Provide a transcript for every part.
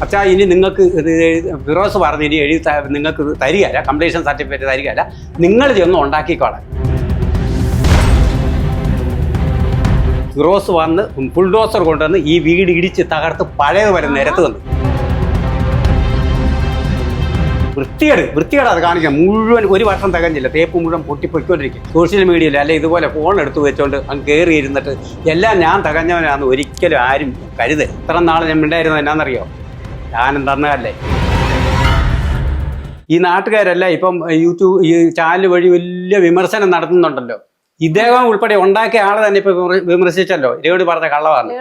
അച്ഛാ ഇനി നിങ്ങൾക്ക് ഫിറോസ് പറഞ്ഞ് ഇനി നിങ്ങൾക്ക് തരികയല്ല, കംപ്ലീഷൻ സർട്ടിഫിക്കറ്റ് തരികയല്ല, നിങ്ങൾ ചെന്ന് ഉണ്ടാക്കിക്കോളാം. ഫിറോസ് വന്ന് ബുൾഡോസർ കൊണ്ടുവന്ന് ഈ വീട് ഇടിച്ച് തകർത്ത് പഴയതുവരെ നിരത്ത് വന്നു. വൃത്തികേട് അത് കാണിക്കാം. മുഴുവൻ ഒരു വർഷം തികഞ്ഞില്ല, തേപ്പ് മുഴുവൻ പൊട്ടിപ്പൊയ്ക്കൊണ്ടിരിക്കും. സോഷ്യൽ മീഡിയയിൽ അല്ലെ ഇതുപോലെ ഫോൺ എടുത്ത് വെച്ചോണ്ട് അങ്ങ് കയറി ഇരുന്നിട്ട് എല്ലാം ഞാൻ തികഞ്ഞവനാണെന്ന് ഒരിക്കലും ആരും കരുതരുത്. ഇത്ര നാൾ ഞാൻ ഉണ്ടായിരുന്നത് എന്നാണെന്നറിയോ? ഞാനും തന്നതല്ലേ. ഈ നാട്ടുകാരെല്ലാം ഇപ്പം യൂട്യൂബ് ഈ ചാനൽ വഴി വലിയ വിമർശനം നടത്തുന്നുണ്ടല്ലോ. ഇദ്ദേഹം ഉൾപ്പെടെ ഉണ്ടാക്കിയ ആള് തന്നെ ഇപ്പൊ വിമർശിച്ചല്ലോ. രേണു പറഞ്ഞ കള്ളമാണ്.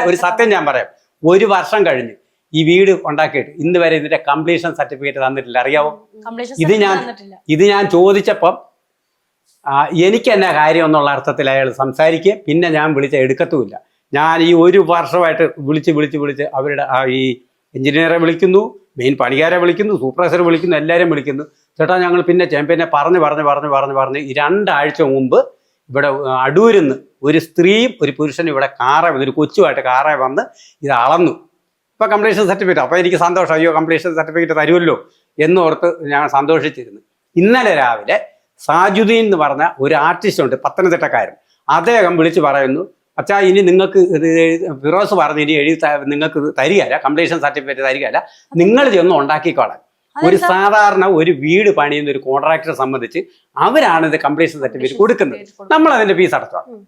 ഒരു സത്യം ഞാൻ പറയാം. ഒരു വർഷം കഴിഞ്ഞ് ഈ വീട് ഉണ്ടാക്കിയിട്ട് ഇന്ന് വരെ ഇതിന്റെ കംപ്ലീഷൻ സർട്ടിഫിക്കറ്റ് തന്നിട്ടില്ല. അറിയാവോ? ഇത് ഞാൻ ചോദിച്ചപ്പം എനിക്ക് എന്നാ കാര്യം എന്നുള്ള അർത്ഥത്തിൽ അയാൾ സംസാരിക്കുക. പിന്നെ ഞാൻ വിളിച്ച എടുക്കത്തുമില്ല. ഞാൻ ഈ ഒരു വർഷമായിട്ട് വിളിച്ച് അവരുടെ ഈ എഞ്ചിനീയറെ വിളിക്കുന്നു, മെയിൻ പണിക്കാരെ വിളിക്കുന്നു, സൂപ്പർവൈസറെ വിളിക്കുന്നു, എല്ലാവരും വിളിക്കുന്നു. ചേട്ടാ ഞങ്ങൾ പിന്നെ പറഞ്ഞ് ഈ 2 ആഴ്ച മുമ്പ് ഇവിടെ അടൂരിന്ന് ഒരു സ്ത്രീയും ഒരു പുരുഷനും ഇവിടെ ഒരു കൊച്ചുമായിട്ട് കാറേ വന്ന് ഇത് അളന്നു. ഇപ്പം കംപ്ലീഷൻ സർട്ടിഫിക്കറ്റ്. അപ്പോൾ എനിക്ക് സന്തോഷം, അയ്യോ കംപ്ലീഷൻ സർട്ടിഫിക്കറ്റ് തരുമല്ലോ എന്നോർത്ത് ഞാൻ സന്തോഷിച്ചിരുന്നു. ഇന്നലെ രാവിലെ സാജുദ്ദീൻ എന്ന് പറഞ്ഞ ഒരു ആർട്ടിസ്റ്റ് ഉണ്ട്, പത്തനംതിട്ടക്കാരൻ. അദ്ദേഹം വിളിച്ച് പറയുന്നു, അച്ഛാ ഇനി നിങ്ങൾക്ക് ഫിറോസ് പറഞ്ഞ് ഇനി നിങ്ങൾക്ക് തരികയല്ല, കംപ്ലീഷൻ സർട്ടിഫിക്കറ്റ് തരികയല്ല, നിങ്ങൾ ചെന്ന് ഉണ്ടാക്കിക്കോളാം. ഒരു സാധാരണ ഒരു വീട് പണിയുന്ന ഒരു കോൺട്രാക്ടറെ സംബന്ധിച്ച് അവരാണ് ഇത് കംപ്ലീഷൻ സർട്ടിഫിക്കറ്റ് കൊടുക്കുന്നത്. നമ്മൾ അതിന്റെ ഫീസ് അടച്ചോളാം.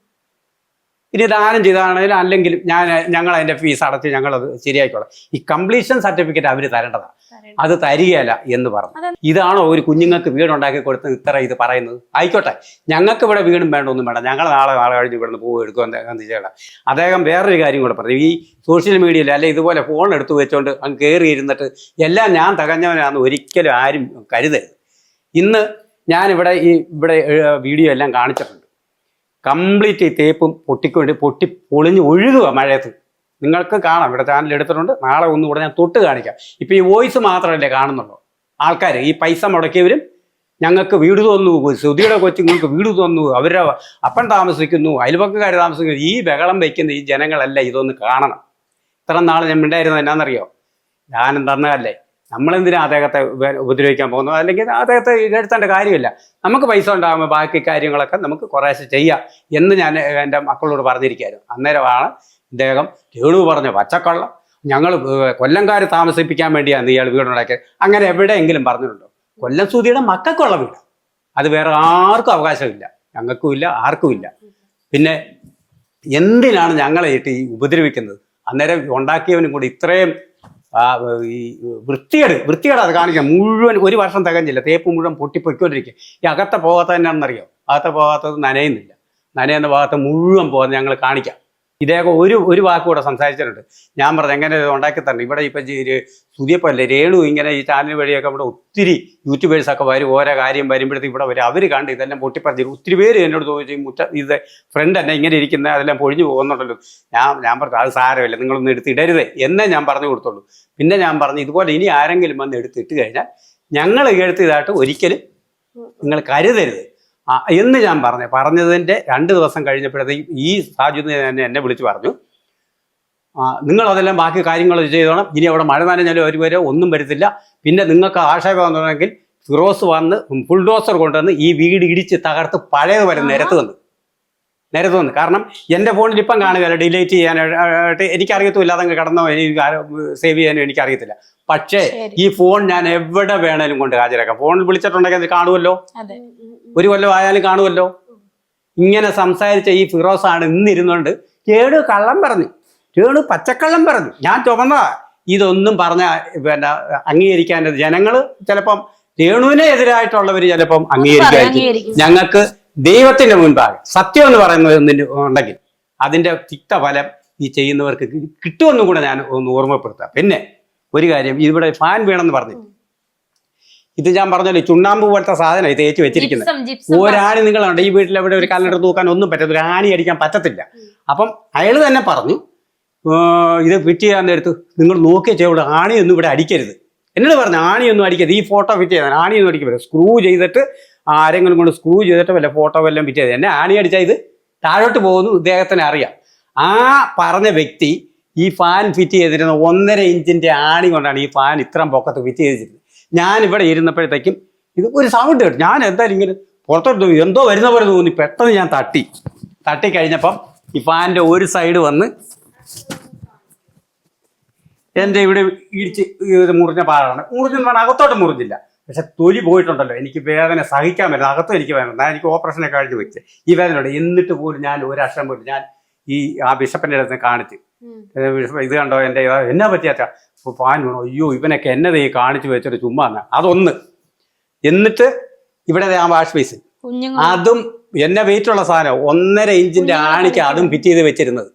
ഇനി ദാനം ചെയ്താണെങ്കിലും അല്ലെങ്കിലും ഞങ്ങൾ അതിന്റെ ഫീസ് അടച്ച് ഞങ്ങളത് ശരിയായിക്കോളാം. ഈ കംപ്ലീഷൻ സർട്ടിഫിക്കറ്റ് അവർ തരേണ്ടതാണ്, അത് തരികയല്ല എന്ന് പറഞ്ഞു. ഇതാണോ ഒരു കുഞ്ഞുങ്ങൾക്ക് വീടുണ്ടാക്കി കൊടുത്ത് ഇത്ര ഇത് പറയുന്നത്? ആയിക്കോട്ടെ, ഞങ്ങൾക്ക് ഇവിടെ വീടും വേണ്ട, ഒന്നും വേണ്ട, ഞങ്ങൾ നാളെ കഴിഞ്ഞ് ഇവിടുന്ന് എടുക്കുക ചെയ്യണം. അദ്ദേഹം വേറൊരു കാര്യം കൂടെ പറഞ്ഞു. ഈ സോഷ്യൽ മീഡിയയിൽ അല്ലെ ഇതുപോലെ ഫോൺ എടുത്ത് വെച്ചോണ്ട് അങ്ങ് കയറി ഇരുന്നിട്ട് എല്ലാം ഞാൻ തികഞ്ഞവനാണെന്ന് ഒരിക്കലും ആരും കരുതരുത്. ഇന്ന് ഞാനിവിടെ ഇവിടെ വീഡിയോ എല്ലാം കാണിച്ചിട്ടുണ്ട്. കംപ്ലീറ്റ് ഈ തേപ്പും പൊട്ടി പൊളിഞ്ഞ് ഒഴുകുക മഴയത്ത്. നിങ്ങൾക്ക് കാണാം, ഇവിടെ ചാനൽ എടുത്തിട്ടുണ്ട്. നാളെ ഒന്നുകൂടെ ഞാൻ തൊട്ട് കാണിക്കാം. ഇപ്പം ഈ വോയിസ് മാത്രമല്ലേ കാണുന്നുള്ളൂ. ആൾക്കാർ ഈ പൈസ മുടക്കിയവരും ഞങ്ങൾക്ക് വീട് തന്നു, ശ്രുതിയുടെ കൊച്ചുങ്ങൾക്ക് വീട് തന്നു, അവരുടെ അപ്പൻ താമസിക്കുന്നു, അയൽപക്കക്കാർ താമസിക്കുന്നു, ഈ ബഹളം വയ്ക്കുന്ന ഈ ജനങ്ങളല്ല ഇതൊന്ന് കാണണം. ഇത്ര നാൾ ഞാൻ ഉണ്ടായിരുന്നത് എന്നാണെന്നറിയോ? ഞാനും തന്നതല്ലേ. നമ്മളെന്തിനാ അദ്ദേഹത്തെ ഉപദ്രവിക്കാൻ പോകുന്നു? അല്ലെങ്കിൽ അദ്ദേഹത്തെ എടുത്തേണ്ട കാര്യമില്ല. നമുക്ക് പൈസ ഉണ്ടാകുമ്പോൾ ബാക്കി കാര്യങ്ങളൊക്കെ നമുക്ക് കുറേശ്ശെ ചെയ്യാം എന്ന് ഞാൻ എൻ്റെ മക്കളോട് പറഞ്ഞിരിക്കുകയായിരുന്നു. അന്നേരമാണ് ഇദ്ദേഹം രേണു പറഞ്ഞ പച്ചക്കള്ളം, ഞങ്ങൾ കൊല്ലംകാർ താമസിപ്പിക്കാൻ വേണ്ടിയാണ് ഇയാൾ വീടുണ്ടാക്കിയത്. അങ്ങനെ എവിടെയെങ്കിലും പറഞ്ഞിട്ടുണ്ടോ? കൊല്ലം സുധിയുടെ മക്കൾക്കുള്ള വീട്, അത് വേറെ ആർക്കും അവകാശമില്ല, ഞങ്ങൾക്കും ഇല്ല, ആർക്കും ഇല്ല. പിന്നെ എന്തിനാണ് ഞങ്ങളെ ഈ ഉപദ്രവിക്കുന്നത്? അന്നേരം ഉണ്ടാക്കിയവനും കൂടി ഇത്രയും ഈ വൃത്തികേട് അത് കാണിക്കാം. മുഴുവൻ ഒരു വർഷം തികഞ്ഞില്ല, തേപ്പ് മുഴുവൻ പൊട്ടിപ്പൊയ്ക്കൊണ്ടിരിക്കുക. ഈ അകത്തെ പോകാത്ത തന്നെയാണെന്നറിയോ? അകത്തെ പോകാത്തത് നനയുന്നില്ല. നനയുന്ന ഭാഗത്ത് മുഴുവൻ പോകുന്നത് ഞങ്ങൾ കാണിക്കാം. ഇദ്ദേഹം ഒരു വാക്കുകൂടെ സംസാരിച്ചിട്ടുണ്ട്. ഞാൻ പറഞ്ഞു എങ്ങനെ ഉണ്ടാക്കി തന്നെ. ഇവിടെ ഇപ്പം സുധിയപ്പല്ലേ രേണു ഇങ്ങനെ ഈ ചാനൽ വഴിയൊക്കെ ഇവിടെ ഒത്തിരി യൂട്യൂബേഴ്സൊക്കെ വരും, ഓരോ കാര്യം വരുമ്പോഴത്തേക്ക് ഇവിടെ വരും. അവർ കണ്ട് ഇതെല്ലാം പൊട്ടിപ്പറിച്ചു. ഒത്തിരി പേര് എന്നോട് ചോദിച്ചു, ഇത് ഫ്രണ്ട് തന്നെ ഇങ്ങനെ ഇരിക്കുന്ന അതെല്ലാം പൊഴിഞ്ഞു പോകുന്നുണ്ടല്ലോ. ഞാൻ പറഞ്ഞു അത് സാരമില്ല, നിങ്ങളൊന്നും എടുത്തിടരുത് എന്നേ ഞാൻ പറഞ്ഞു കൊടുത്തുള്ളൂ. പിന്നെ ഞാൻ പറഞ്ഞു ഇതുപോലെ ഇനി ആരെങ്കിലും വന്ന് എടുത്തിട്ട് കഴിഞ്ഞാൽ ഞങ്ങൾ എടുത്തതായിട്ട് ഒരിക്കലും നിങ്ങൾ കരുതരുത് എന്ന് ഞാൻ പറഞ്ഞതിൻ്റെ 2 ദിവസം കഴിഞ്ഞപ്പോഴത്തേക്കും ഈ സാജുദ്ദീൻ തന്നെ എന്നെ വിളിച്ച് പറഞ്ഞു, നിങ്ങളതെല്ലാം ബാക്കി കാര്യങ്ങൾ ചെയ്തോണം, ഇനി അവിടെ മഴ നനഞ്ഞാലും ഒരു വരെ ഒന്നും വരത്തില്ല. പിന്നെ നിങ്ങൾക്ക് ആക്ഷേപം വന്നിട്ടുണ്ടെങ്കിൽ ഫിറോസ് വന്ന് ബുൾഡോസർ കൊണ്ടുവന്ന് ഈ വീട് ഇടിച്ച് തകർത്ത് പഴയതുവരെ നിരത്ത് വന്നു. കാരണം എൻ്റെ ഫോണിൽ ഇപ്പം കാണുകയല്ല, ഡിലീറ്റ് ചെയ്യാനായിട്ട് എനിക്കറിയത്തുമില്ല, അതങ്ങ് കടന്നോ സേവ് ചെയ്യാനോ എനിക്കറിയത്തില്ല. പക്ഷേ ഈ ഫോൺ ഞാൻ എവിടെ വേണേലും കൊണ്ട് ഹാജരാക്കാം. ഫോണിൽ വിളിച്ചിട്ടുണ്ടെങ്കിൽ അത് കാണുമല്ലോ, ഒരു കൊല്ലം ആയാലും കാണുമല്ലോ. ഇങ്ങനെ സംസാരിച്ച ഈ ഫിറോസാണ് ഇന്നിരുന്നുകൊണ്ട് രേണു കള്ളം പറഞ്ഞു, രേണു പച്ചക്കള്ളം പറഞ്ഞു, ഞാൻ ചുമന്നതാ. ഇതൊന്നും പറഞ്ഞ പിന്നെ അംഗീകരിക്കാൻ ജനങ്ങൾ ചിലപ്പം രേണുവിനെ എതിരായിട്ടുള്ളവർ ചിലപ്പം അംഗീകരിക്കാതിരിക്കും. ഞങ്ങൾക്ക് ദൈവത്തിന്റെ മുൻപാകെ സത്യം എന്ന് പറയുന്നത് ഉണ്ടെങ്കിൽ അതിന്റെ തിക്തഫലം ഈ ചെയ്യുന്നവർക്ക് കിട്ടുമെന്നും കൂടെ ഞാൻ ഒന്ന് ഓർമ്മപ്പെടുത്താം. പിന്നെ ഒരു കാര്യം, ഇവിടെ ഫാൻ വീണെന്ന് പറഞ്ഞു, ഇത് ഞാൻ പറഞ്ഞല്ലോ ചുണ്ണാമ്പ് പോലത്തെ സാധനം ഇത് തേച്ച് വെച്ചിരിക്കുന്നത്. ഒരാണി നിങ്ങളുണ്ട് ഈ വീട്ടിൽ എവിടെ ഒരു കലണ്ടർ തൂക്കാൻ ഒന്നും പറ്റത്തില്ല, ഒരു ആണി അടിക്കാൻ പറ്റത്തില്ല. അപ്പം അയാൾ തന്നെ പറഞ്ഞു, ഇത് ഫിറ്റ് ചെയ്യാൻ നേരത്ത് നിങ്ങൾ നോക്കിയ ചെയ്യോളൂ, ആണിയൊന്നും ഇവിടെ അടിക്കരുത്. എന്നോട് പറഞ്ഞു ആണിയൊന്നും അടിക്കരുത്, ഈ ഫോട്ടോ ഫിറ്റ് ചെയ്താൽ ആണിയൊന്നും അടിക്കരുത്, സ്ക്രൂ ചെയ്തിട്ട് ആരെങ്കിലും കൊണ്ട് സ്ക്രൂ ചെയ്തിട്ട് വല്ല ഫോട്ടോ വല്ലതും ഫിറ്റ് ചെയ്ത് എന്നെ ആണി അടിച്ചാൽ ഇത് താഴോട്ട് പോകുന്നു ഇദ്ദേഹത്തിന് അറിയാം. ആ പറഞ്ഞ വ്യക്തി ഈ ഫാൻ ഫിറ്റ് ചെയ്തിരുന്ന 1.5 ഇഞ്ചിന്റെ ആണി കൊണ്ടാണ് ഈ ഫാൻ ഇത്രയും പൊക്കത്ത് ഫിറ്റ് ചെയ്തിരുന്നത്. ഞാൻ ഇവിടെ ഇരുന്നപ്പോഴത്തേക്കും ഇത് ഒരു സൗണ്ട് കേട്ടു. ഞാൻ എന്തായാലും ഇങ്ങനെ പുറത്തോട്ട് എന്തോ വരുന്ന പോലെ തോന്നി. പെട്ടെന്ന് ഞാൻ തട്ടി കഴിഞ്ഞപ്പം ഈ ഫാനിന്റെ ഒരു സൈഡ് വന്ന് എൻ്റെ ഇവിടെ ഇടിച്ച് മുറിഞ്ഞ പാടാണ്. മുറിഞ്ഞെന്ന് പറഞ്ഞാൽ അകത്തോട്ട് മുറിഞ്ഞില്ല, പക്ഷെ തൊലി പോയിട്ടുണ്ടല്ലോ. എനിക്ക് വേദന സഹിക്കാൻ പറ്റില്ല. അകത്തും എനിക്ക് വേദന. എനിക്ക് ഓപ്പറേഷനെ കഴിഞ്ഞ് വെച്ച് ഈ വേദനയുണ്ട്. എന്നിട്ട് പോലും ഞാൻ ഒരക്ഷരം പോലും ഞാൻ ആ ബിഷപ്പിന്റെ അടുത്ത് കാണിച്ച്, ഇത് കണ്ടോ എൻ്റെ എന്നാ പറ്റിയാച്ചാ ഫാൻ വീണു, അയ്യോ ഇവനൊക്കെ എന്നതേ കാണിച്ചു വെച്ചിട്ട് ചുമ്മാ. അതൊന്ന് എന്നിട്ട് ഇവിടെ ആ വാഷ് ബേസിൻ അതും എന്നെ വെയിറ്റുള്ള സാധനം 1.5 ഇഞ്ചിന്റെ ആണിക്ക് അതും ഫിറ്റ് ചെയ്ത് വെച്ചിരുന്നത്.